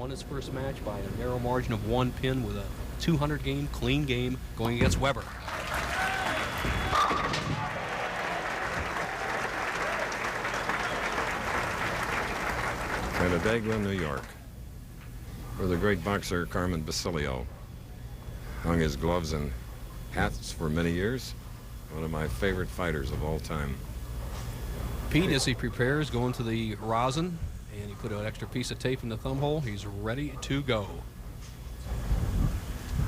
won his first match by a narrow margin of 1 pin with a 200-game clean game going against Weber. Canandaigua, New York, where the great boxer Carmen Basilio hung his gloves and hats for many years. One of my favorite fighters of all time. Pete, as he prepares, going to the rosin, and he put an extra piece of tape in the thumb hole. He's ready to go.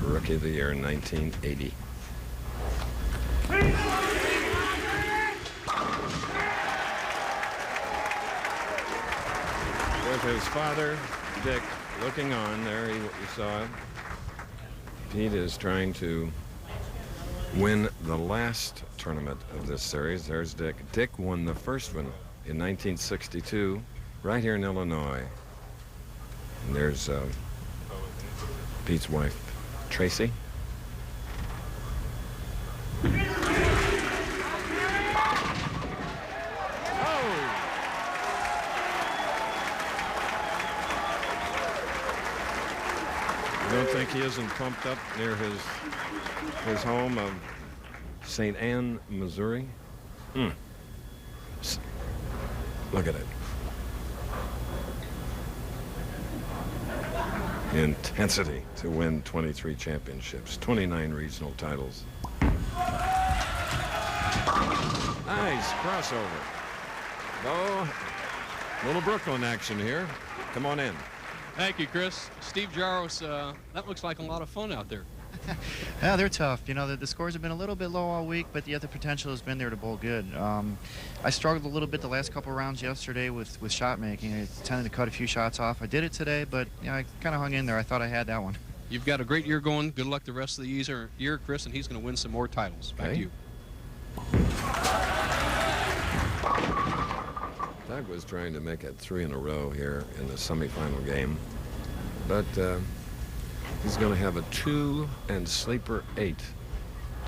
Rookie of the Year in 1980. With his father, Dick, looking on there, you saw him. Pete is trying to win the last tournament of this series. There's Dick. Dick won the first one in 1962, right here in Illinois. And there's Pete's wife, Tracy. I don't think he isn't pumped up near his home of St. Anne, Missouri. Look at it. Intensity to win 23 championships, 29 regional titles. Nice crossover. Oh, little Brooklyn action here. Come on in. Thank you, Chris. Steve Jaros, that looks like a lot of fun out there. Yeah, they're tough. You know, the scores have been a little bit low all week, but yet the potential has been there to bowl good. I struggled a little bit the last couple of rounds yesterday with shot making. I tended to cut a few shots off. I did it today, but you know, I kind of hung in there. I thought I had that one. You've got a great year going. Good luck the rest of the year, Chris, and he's going to win some more titles. Back to you. Doug was trying to make it 3 in a row here in the semifinal game, but he's going to have a 2 and sleeper 8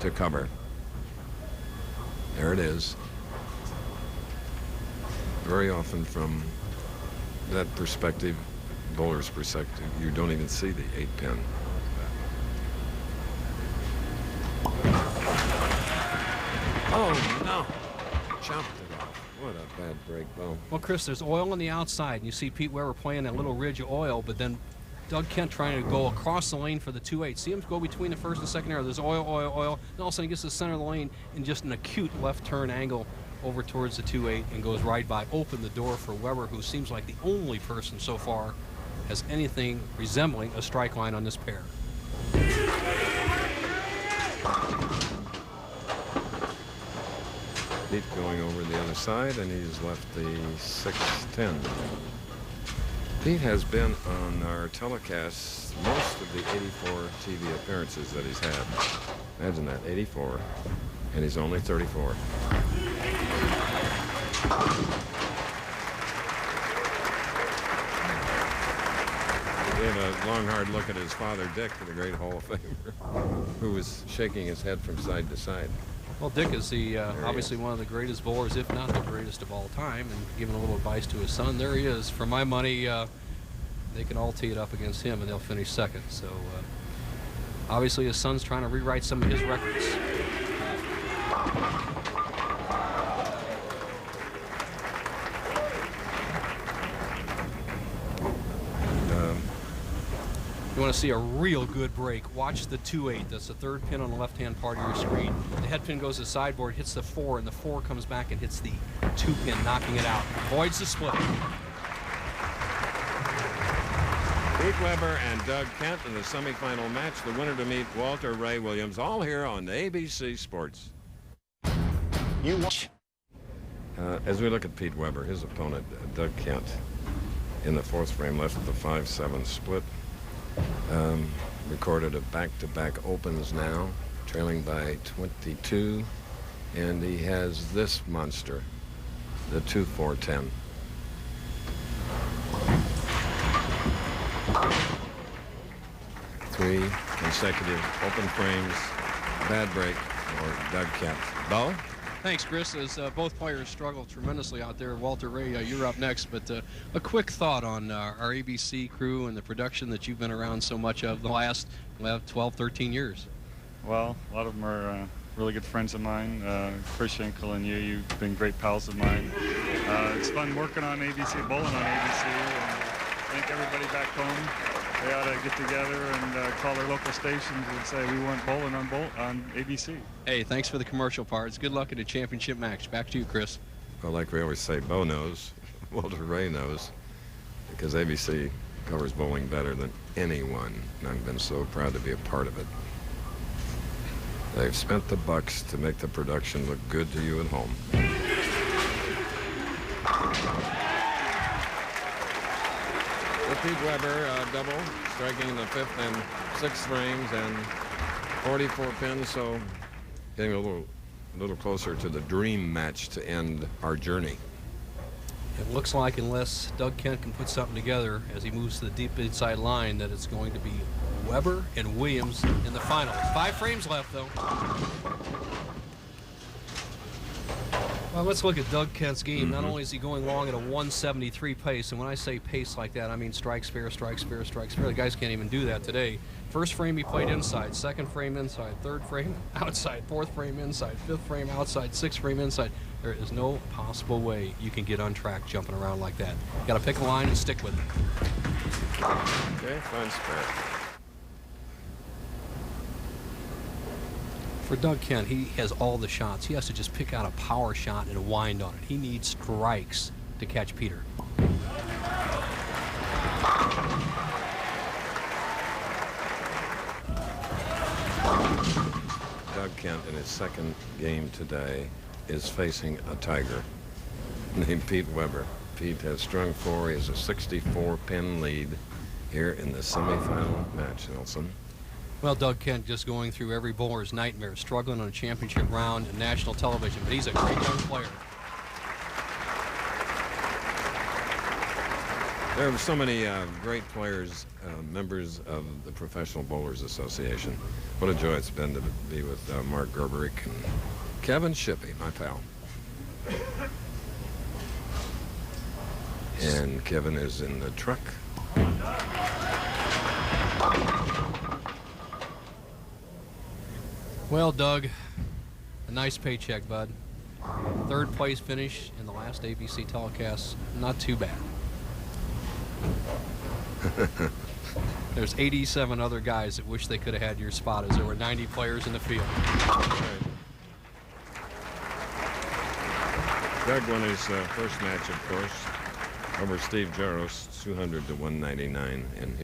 to cover. There it is. Very often from that perspective, bowler's perspective, you don't even see the 8-pin. Oh, no. Chopped it off. What a bad break, Bo. Well, Chris, there's oil on the outside, and you see Pete Weber playing that little ridge of oil, but then Doug Kent trying to go across the lane for the 2-8. See him go between the first and second arrow. There's oil, oil, oil. Then all of a sudden he gets to the center of the lane in just an acute left turn angle over towards the 2-8 and goes right by. Open the door for Weber, who seems like the only person so far has anything resembling a strike line on this pair. Pete going over the other side, and he's left the 6-10. Pete has been on our telecasts most of the 84 TV appearances that he's had. Imagine that, 84, and he's only 34. He gave a long, hard look at his father, Dick, the great Hall of Famer, who was shaking his head from side to side. Well, Dick is obviously one of the greatest bowlers, if not the greatest of all time, and giving a little advice to his son. There he is. For my money, they can all tee it up against him, and they'll finish second. So, obviously, his son's trying to rewrite some of his records. You want to see a real good break, watch the 2-8. That's the third pin on the left-hand part of your screen. The head pin goes to the sideboard, hits the 4, and the 4 comes back and hits the 2 pin, knocking it out. Avoids the split. Pete Weber and Doug Kent in the semifinal match. The winner to meet Walter Ray Williams, all here on ABC Sports. You watch. As we look at Pete Weber, his opponent, Doug Kent, in the 4th frame, left with the 5-7 split. Recorded a back-to-back opens now, trailing by 22, and he has this monster, the 2-4-10. Three consecutive open frames, bad break for Doug Kent. Bo? Thanks, Chris. As both players struggle tremendously out there, Walter Ray, you're up next. But a quick thought on our ABC crew and the production that you've been around so much of the last 12, 13 years. Well, a lot of them are really good friends of mine. Chris Schenkel and you've been great pals of mine. It's fun working on ABC, bowling on ABC, and I think everybody back home, they ought to get together and call their local stations and say we want bowling on ABC. Hey, thanks for the commercial parts. Good luck at a championship match. Back to you, Chris. Well, like we always say, Bo knows, Walter Ray knows, because ABC covers bowling better than anyone, and I've been so proud to be a part of it. They've spent the bucks to make the production look good to you at home. The Pete Weber double, striking the 5th and 6th frames and 44 pins, so getting a little closer to the dream match to end our journey. It looks like, unless Doug Kent can put something together as he moves to the deep inside line, that it's going to be Weber and Williams in the final. 5 frames left, though. Well, let's look at Doug Kent's game. Not only is he going long at a 173 pace, and when I say pace like that, I mean strikes fair, strikes fair, strikes fair. The guys can't even do that today. First frame he played inside, second frame inside, third frame outside, fourth frame inside, fifth frame outside, sixth frame inside. There is no possible way you can get on track jumping around like that. You got to pick a line and stick with it. Okay, fun spread. For Doug Kent, he has all the shots. He has to just pick out a power shot and wind on it. He needs strikes to catch Peter. Doug Kent, in his second game today, is facing a Tiger named Pete Weber. Pete has strung 4. He has a 64-pin lead here in the semifinal match, Nelson. Well, Doug Kent just going through every bowler's nightmare, struggling on a championship round and national television, but he's a great young player. There are so many great players, members of the Professional Bowlers Association. What a joy it's been to be with Mark Gerberick and Kevin Shippey, my pal. And Kevin is in the truck. Well, Doug, a nice paycheck, bud. Third place finish in the last ABC telecast, not too bad. There's 87 other guys that wish they could have had your spot, as there were 90 players in the field. Doug won his first match, of course, over Steve Jaros, 200 to 199 in